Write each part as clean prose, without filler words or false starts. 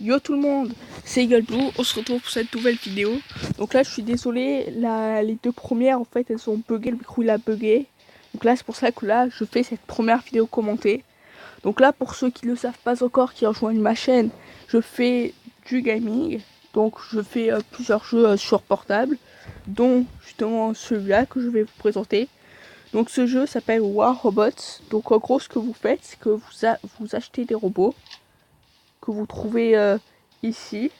Yo tout le monde, c'est Eagle Blue, on se retrouve pour cette nouvelle vidéo. Donc là je suis désolé, les deux premières en fait elles ont bugué, le micro il a bugué. Donc là c'est pour ça que là je fais cette première vidéo commentée. Donc là pour ceux qui ne le savent pas encore, qui rejoignent ma chaîne, je fais du gaming. Donc je fais plusieurs jeux sur portable, dont justement celui-là que je vais vous présenter. Donc ce jeu s'appelle War Robots. Donc en gros ce que vous faites, c'est que vous achetez des robots que vous trouvez ici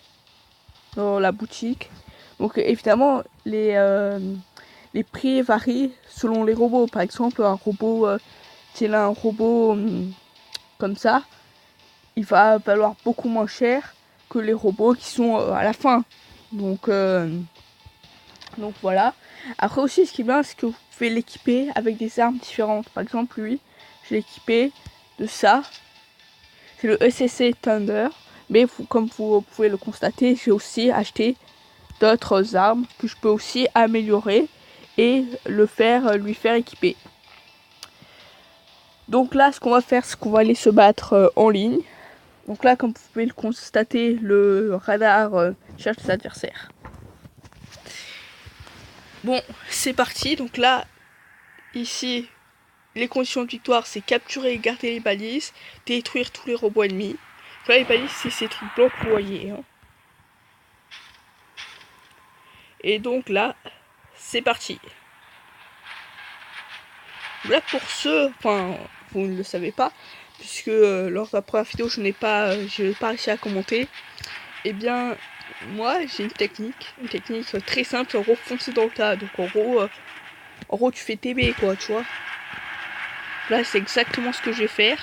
dans la boutique. Donc évidemment les prix varient selon les robots. Par exemple un robot comme ça, il va valoir beaucoup moins cher que les robots qui sont à la fin. Donc voilà. Après aussi ce qui est bien, c'est que vous pouvez l'équiper avec des armes différentes. Par exemple lui, je l'ai équipé de ça. C'est le ECC Thunder. Mais comme vous pouvez le constater, j'ai aussi acheté d'autres armes que je peux aussi améliorer et lui faire équiper. Donc là, ce qu'on va faire, c'est qu'on va aller se battre en ligne. Donc là, comme vous pouvez le constater, le radar cherche ses adversaires. Bon, c'est parti. Donc là, ici, les conditions de victoire, c'est capturer et garder les balises, détruire tous les robots ennemis. Là, les balises, c'est ces trucs blancs que vous voyez. Hein. Et donc là, c'est parti. Là pour ceux, enfin vous ne le savez pas, puisque lors de la première vidéo je n'ai pas réussi à commenter. Et bien moi j'ai une technique très simple, en gros foncer dans le tas. Donc en gros tu fais TB quoi, tu vois. Là c'est exactement ce que je vais faire.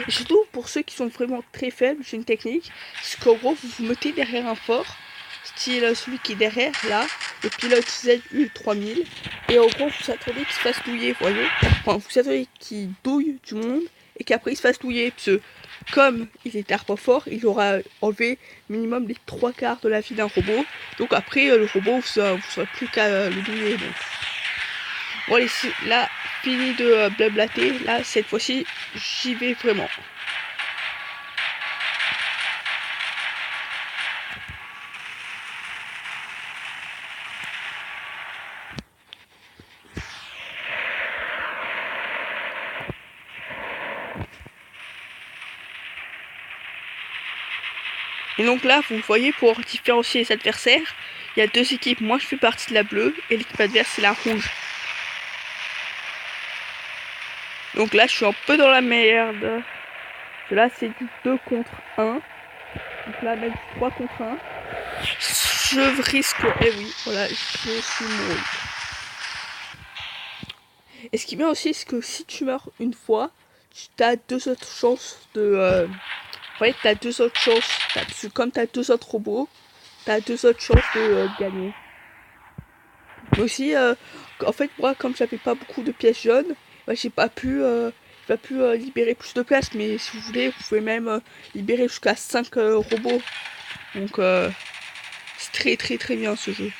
Et surtout pour ceux qui sont vraiment très faibles, j'ai une technique, c'est qu'en gros vous vous mettez derrière un fort, style celui qui est derrière là, le pilote ZU-3000, et en gros vous attendez qu'il se fasse douiller, vous voyez, enfin vous attendez qu'il douille du monde et qu'après il se fasse douiller, parce que comme il est arbre fort, il aura enlevé minimum les 3/4 de la vie d'un robot, donc après le robot vous serez plus qu'à le douiller. Donc bon allez, là fini de blablater, là cette fois-ci j'y vais vraiment. Et donc là, vous voyez, pour différencier les adversaires, il y a deux équipes. Moi, je fais partie de la bleue et l'équipe adverse, c'est la rouge. Donc là, je suis un peu dans la merde. Là, c'est du 2 contre 1. Donc là, même 3 contre 1. Je risque... Eh oui, voilà, je suis mouru. Et ce qui est bien aussi, c'est que si tu meurs une fois, tu as 2 autres chances de... En fait, tu as 2 autres chances. Comme tu as 2 autres robots, tu as 2 autres chances de gagner. Mais aussi, en fait, moi, comme j'avais pas beaucoup de pièces jaunes, bah, j'ai pas pu libérer plus de place. Mais si vous voulez, vous pouvez même libérer jusqu'à 5 robots. Donc, c'est très très très bien ce jeu.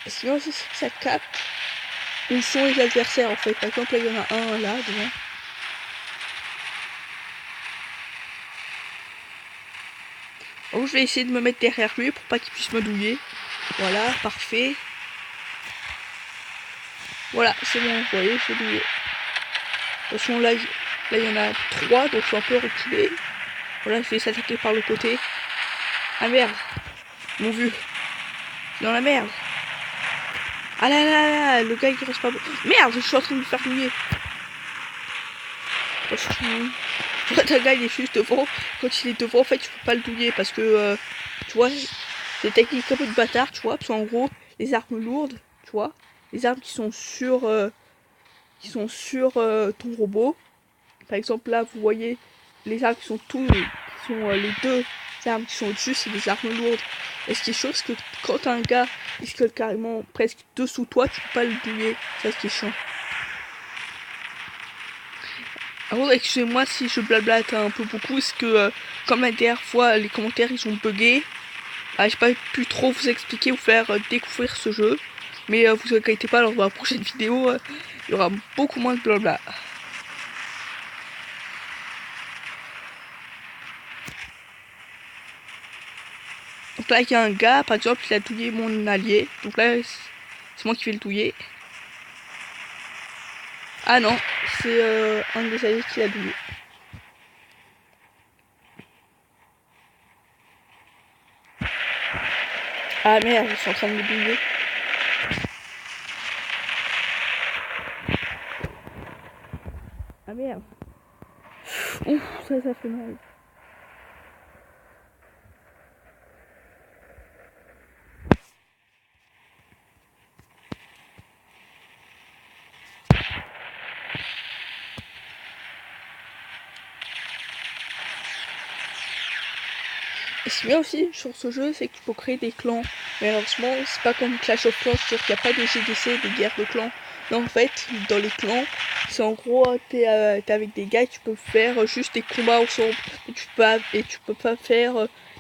Et sinon aussi, c'est que ça capte où sont les adversaires en fait. Par exemple, là, il y en a un là devant. Donc, je vais essayer de me mettre derrière lui pour pas qu'il puisse me douiller. Voilà, parfait. Voilà, c'est bon, vous voyez, je vais douiller. Attention, là, il y en a 3, donc je suis un peu reculé. Voilà, je vais s'attaquer par le côté. Ah merde, mon vu. Dans la merde. Ah là là là, le gars il reste pas bon. Merde, je suis en train de me faire douiller. Quand un gars il est juste devant, quand il est devant, en fait, tu peux pas le douiller parce que, tu vois, c'est technique comme une bâtard, tu vois, parce qu'en gros, les armes lourdes, tu vois, les armes qui sont sur, ton robot. Par exemple, là, vous voyez les armes qui sont les deux armes qui sont au-dessus, c'est des armes lourdes. Et ce qui est chaud, c'est que quand un gars il scale carrément presque dessous toi, tu peux pas le douiller. C'est ce qui est chiant. Alors excusez-moi si je blablate un peu beaucoup, c'est que comme la dernière fois les commentaires ils ont bugué, j'ai pas pu trop vous expliquer ou faire découvrir ce jeu. Mais vous inquiétez pas, lors de la prochaine vidéo, il y aura beaucoup moins de blabla. Donc là il y a un gars, par exemple, il a douillé mon allié. Donc là c'est moi qui vais le douiller. Ah non, c'est un des alliés qui l'a douillé. Ah merde, ils sont en train de me douiller. Ah merde. Ouf, ça fait mal. Et ce qui est bien aussi sur ce jeu, c'est qu'il faut créer des clans. Mais malheureusement, c'est pas comme Clash of Clans, c'est-à-dire qu'il n'y a pas de GDC, des guerres de clans. Non, en fait, dans les clans, c'est en gros, t'es avec des gars, tu peux faire juste des combats ensemble. Et tu peux pas faire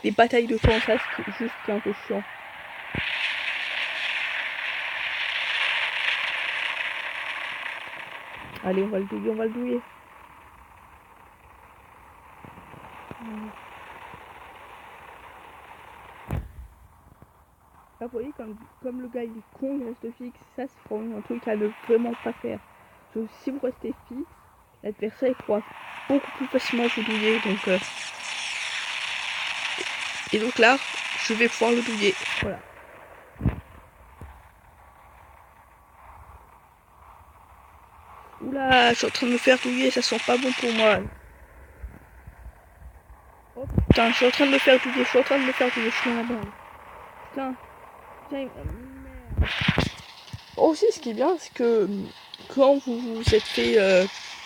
des batailles de clans, ça c'est juste un peu chiant. Allez, on va le douiller, on va le douiller. Là, vous voyez, comme le gars il est con, il reste fixe, ça c'est vraiment un truc à ne vraiment pas faire. Donc, si vous restez fixe, l'adversaire pourra beaucoup plus facilement vous douiller. Et donc là, je vais pouvoir le douiller. Voilà. Oula, je suis en train de me faire douiller, ça sent pas bon pour moi. Oh putain, je suis en train de me faire douiller, je suis dans la balle. Putain, merde. Aussi, ce qui est bien, c'est que quand vous vous êtes fait,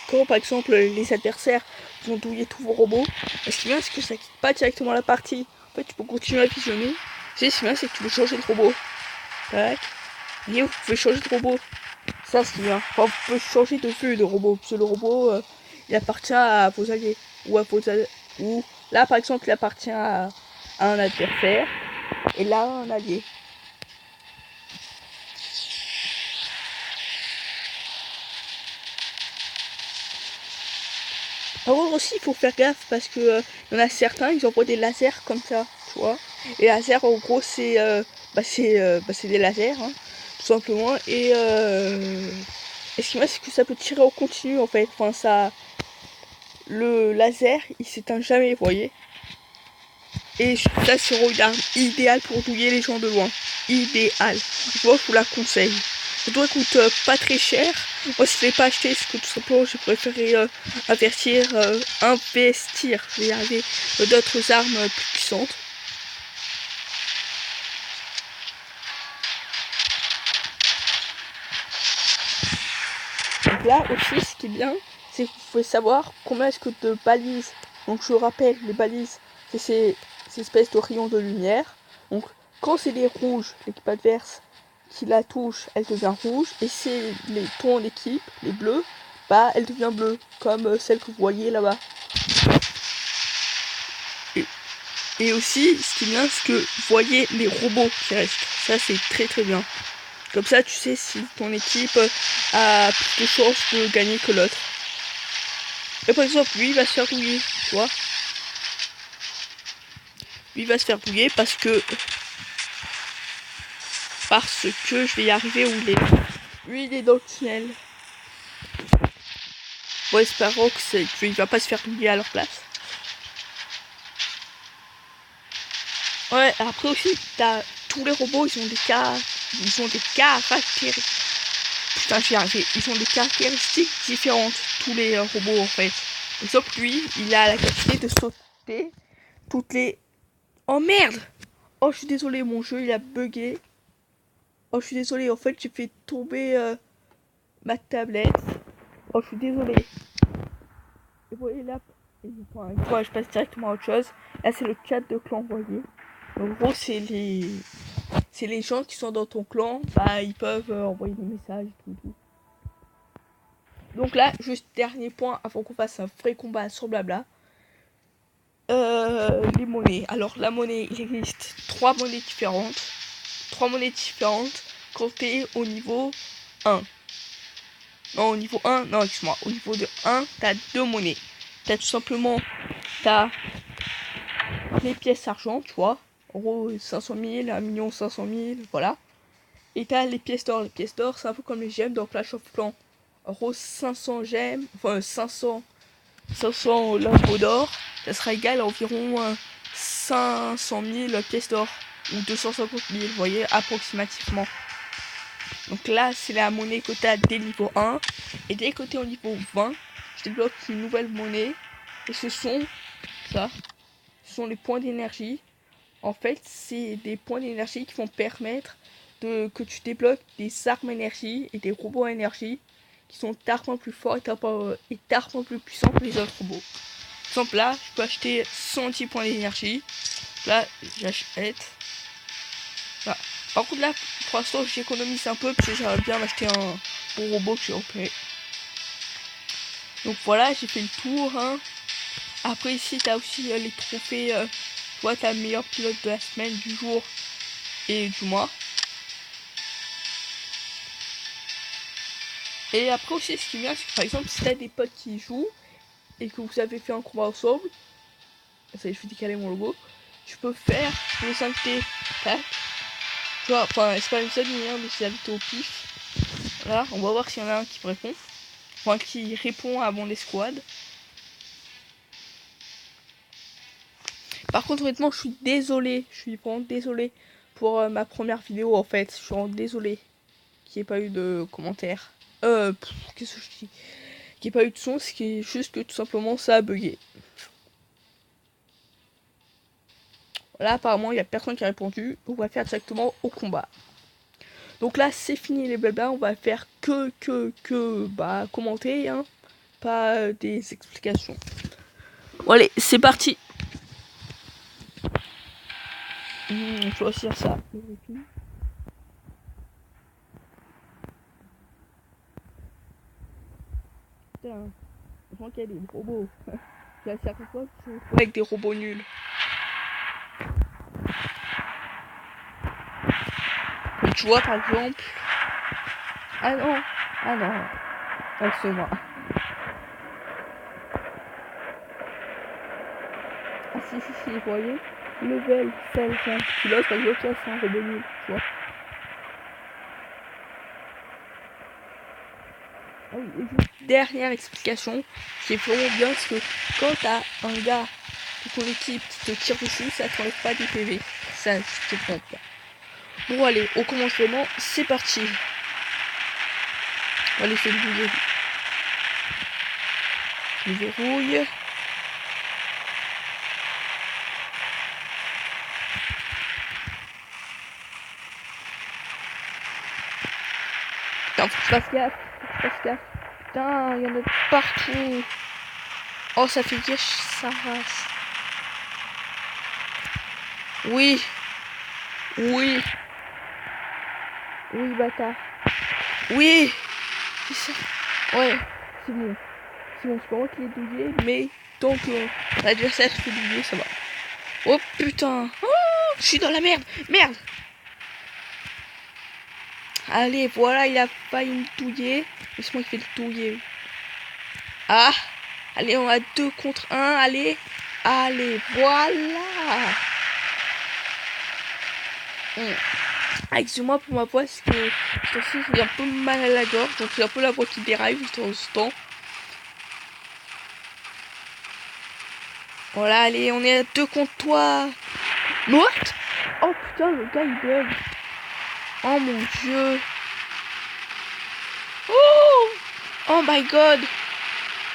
quand par exemple les adversaires vont douiller tous vos robots, ce qui est bien, c'est que ça quitte pas directement la partie. En fait, tu peux continuer à visionner. Ce qui est bien, c'est que tu peux changer de robot. Tac. Et vous pouvez changer de robot. Ça, ce qui est bien. Enfin, vous pouvez changer de vue de robot. Parce que le robot, il appartient à vos alliés. Ou là, par exemple, il appartient à un adversaire. Et là, un allié. Par contre aussi, il faut faire gaffe parce que y en a certains, ils envoient des lasers comme ça, tu vois. Et lasers, en gros, c'est des lasers, hein, tout simplement. Et ce qui est, c'est que ça peut tirer en continu, en fait. Enfin, le laser, il s'éteint jamais, vous voyez. Et ça, c'est une arme idéale pour douiller les gens de loin. Idéal. Moi, je vous la conseille. Ça doit coûter pas très cher. Moi, je ne l'ai pas acheté parce que tout simplement, j'ai préféré investir je vais y arriver, d'autres armes plus puissantes. Donc là aussi, ce qui est bien, c'est que vous pouvez savoir combien est-ce que de balises. Donc je rappelle, les balises, c'est ces espèces de rayons de lumière. Donc quand c'est les rouges, l'équipe adverse qui la touche, elle devient rouge. Et c'est ton équipe, les bleus, bah elle devient bleue, comme celle que vous voyez là-bas. Et aussi, ce qui est bien, c'est que vous voyez les robots qui restent. Ça, c'est très très bien. Comme ça, tu sais si ton équipe a plus de chances de gagner que l'autre. Et par exemple, lui, il va se faire douiller, tu vois. Lui, il va se faire douiller parce que je vais y arriver où il est. Lui, il est dans le tunnel. Bon, espérons qu'il va pas se faire douiller à leur place. Ouais, après aussi, t'as tous les robots, ils ont des caractéristiques. Putain, je vais y arriver. Ils ont des caractéristiques différentes, tous les robots en fait. Par exemple, lui, il a la capacité de sauter toutes les... Oh merde! Oh, je suis désolé, mon jeu, il a bugué. Oh, je suis désolé, en fait, j'ai fait tomber ma tablette. Oh, je suis désolé. Et vous voyez là, Et je passe directement à autre chose. Là, c'est le chat de clan, vous voyez. En gros, c'est les gens qui sont dans ton clan. Bah, ils peuvent envoyer des messages et tout. Donc là, juste dernier point avant qu'on fasse un vrai combat sur Blabla. Les monnaies. Alors, la monnaie, il existe 3 monnaies différentes. 3 monnaies différentes comptées au niveau 1. Non, au niveau 1, non, excuse-moi. Au niveau de 1, t'as 2 monnaies. T'as tout simplement, t'as les pièces argent, tu vois. En gros, 500 000, 1 500 000, voilà. Et t'as les pièces d'or. Les pièces d'or, c'est un peu comme les gemmes dans Clash of Clans. En gros, 500 gemmes, enfin 500 lingots d'or, ça sera égal à environ 500 000 pièces d'or. Ou 250 000, vous voyez, approximativement. Donc là, c'est la monnaie que tu as dès niveau 1. Et dès que tu es au niveau 20, je débloque une nouvelle monnaie. Et ce sont les points d'énergie. En fait, c'est des points d'énergie qui vont permettre que tu débloques des armes énergie et des robots énergie qui sont d'armes plus forts et d'armes plus puissants que les autres robots. Par exemple, là, je peux acheter 110 points d'énergie. Là, j'achète. Voilà. Par contre, là, pour l'instant, j'économise un peu parce que j'aimerais bien m'acheter un bon robot que j'ai repéré. Donc voilà, j'ai fait le tour. Hein. Après, ici, tu as aussi les trophées. Tu vois, tu as le meilleur pilote de la semaine, du jour et du mois. Et après aussi, ce qui est bien, c'est que par exemple, si tu as des potes qui jouent et que vous avez fait un combat ensemble, ça y est, je vais décaler mon logo, tu peux faire les invités. Tu vois, enfin, c'est pas une seule mais c'est invités au pif. Voilà, on va voir s'il y en a un qui me répond. Enfin, qui répond à mon escouade. Par contre, honnêtement, je suis désolé. Je suis vraiment désolé pour ma première vidéo, en fait. Je suis vraiment désolé qu'il n'y ait pas eu de commentaires. Qu'est-ce que je dis? Qu'il n'y ait pas eu de son, ce qui est juste que tout simplement ça a bugué. Là, apparemment, il n'y a personne qui a répondu. On va faire directement au combat. Donc là, c'est fini les blabla. On va faire bah, commenter, hein. Pas des explications. Bon, allez, c'est parti. Choisir ça. Putain, je vois qu'il y a des robots. J'ai à chaque fois que je joue avec des robots nuls. Et tu vois par exemple. Ah non, ah non. Excuse-moi. Ah si, vous voyez. Level 5, pilote, par exemple, c'est un robot nul, tu vois. Ah oui, et juste dernière explication, qui est vraiment bien, parce que quand t'as un gars de ton équipe qui te tire dessus, ça t'enlève pas des PV. Ça, je te prends pas. Bon allez, au commencement, c'est parti. On va laisser le bouger. Je verrouille. Putain, faut que je fasse gaffe. Putain, il y en a partout. Oh, ça fait dire sa race. Oui. Oui. Oui, bâtard. Oui. C'est ça. Ouais, c'est bon. C'est bon, c'est pas moi qui l'ai douillé, mais tant que l'adversaire se fait douiller, ça va. Oh putain. Oh, je suis dans la merde. Merde. Allez, voilà, il a failli me douiller. C'est moi qui fais le douiller. Ah. Allez, on a 2 contre 1. Allez. Allez, voilà. Excuse-moi pour ma voix, parce que j'ai un peu mal à la gorge, donc j'ai un peu la voix qui déraille de temps en temps. Voilà, allez, on est à 2 contre toi. What? Oh putain, le gars il bug. Oh mon dieu. Oh, oh my god.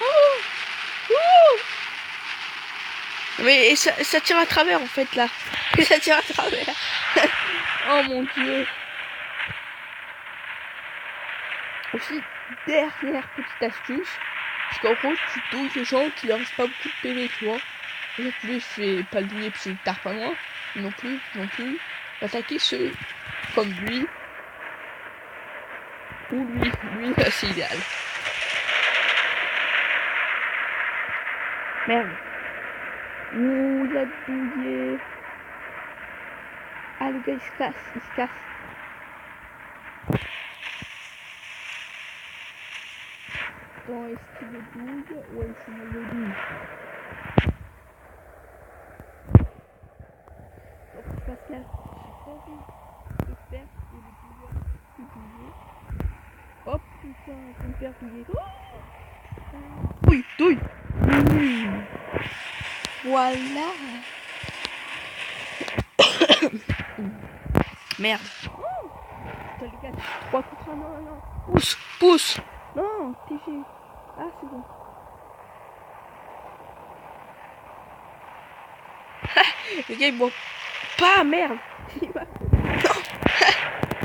Oh. Oh. Mais ça tire à travers en fait là. Ça tire à travers. Oh mon dieu. Aussi, dernière petite astuce. Parce qu'en gros, tu douilles les gens qui n'arrivent pas beaucoup de PV, tu vois. Donc lui, je vais pas le douiller parce qu'il tarde pas loin. Non plus, non plus. Attaquer ceux comme lui. Ou lui, c'est idéal. Merde. Ouh, il a douillé. Ah, le gars, il se casse, il se casse. Attends, est-ce qu'il le douille? Ouais, c'est mal le douille. Donc, Pascal, j'ai pas envie de faire et le douilleur plus douillé. Hop, putain, je vais me faire douiller. Oh, douille, douille. Voilà. Merde. Putain, les gars, 3 contre 1, non, non. Pousse, pousse. Non, TG. Ah, c'est bon. Les gars, ils boivent pas, merde. Non.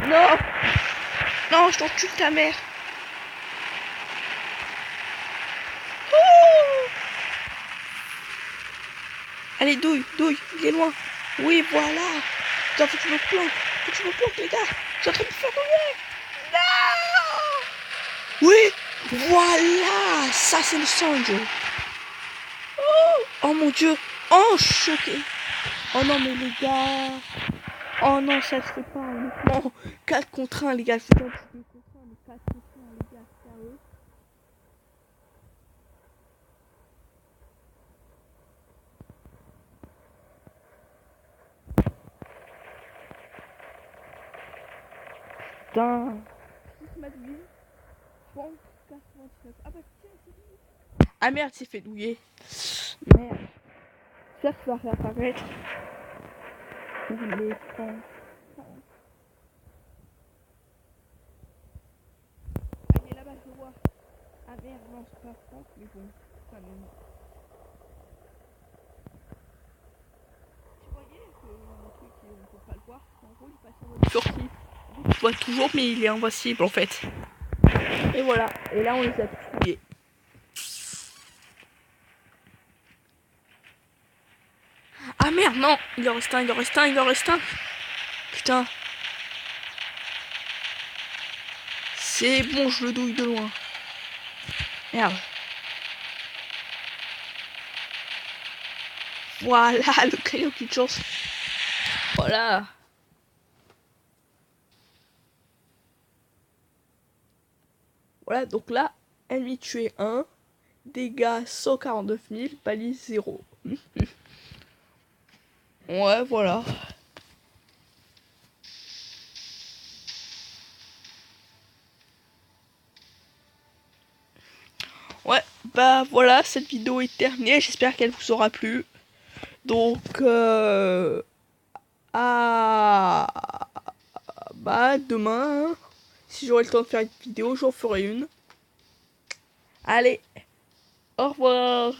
Non. Non, je t'encule ta mère. Oh. Allez, douille, douille, il est loin. Oui, voilà. Putain, faut que je me plante. Faut que je me plante, les gars. Je suis en train de me faire douiller. Non. Oui, voilà. Ça, c'est le sang, oh mon dieu. Oh, choqué. Oh non, mais les gars. Oh non, ça se fait pas. Non, 4 contre 1, les gars. C'est pas 2 contre 1, mais 4 contre 1, les gars. Sérieux. Putain. Ah bah tiens, ah merde, c'est fait douiller. Merde. J'espère que ça va réapparaître. Les temps. Ah, il est là-bas, je le vois. Ah merde, non, c'est pas France, mais bon. Quand même. Tu voyais que le truc, on peut pas le voir. En gros, il passe en mode sursis. Tu vois toujours, mais il est invincible en fait. Et voilà. Et là, on les a tous douillés. Ah merde, non. Il en reste un, il en reste un, il en reste un. Putain. C'est bon, je le douille de loin. Merde. Voilà, le crayon qui chance. Voilà. Voilà, donc là, ennemi tué 1, dégâts 149 000, balise 0. Ouais, voilà. Ouais, bah voilà, cette vidéo est terminée. J'espère qu'elle vous aura plu. Donc, bah demain, si j'aurai le temps de faire une vidéo, j'en ferai une. Allez, au revoir.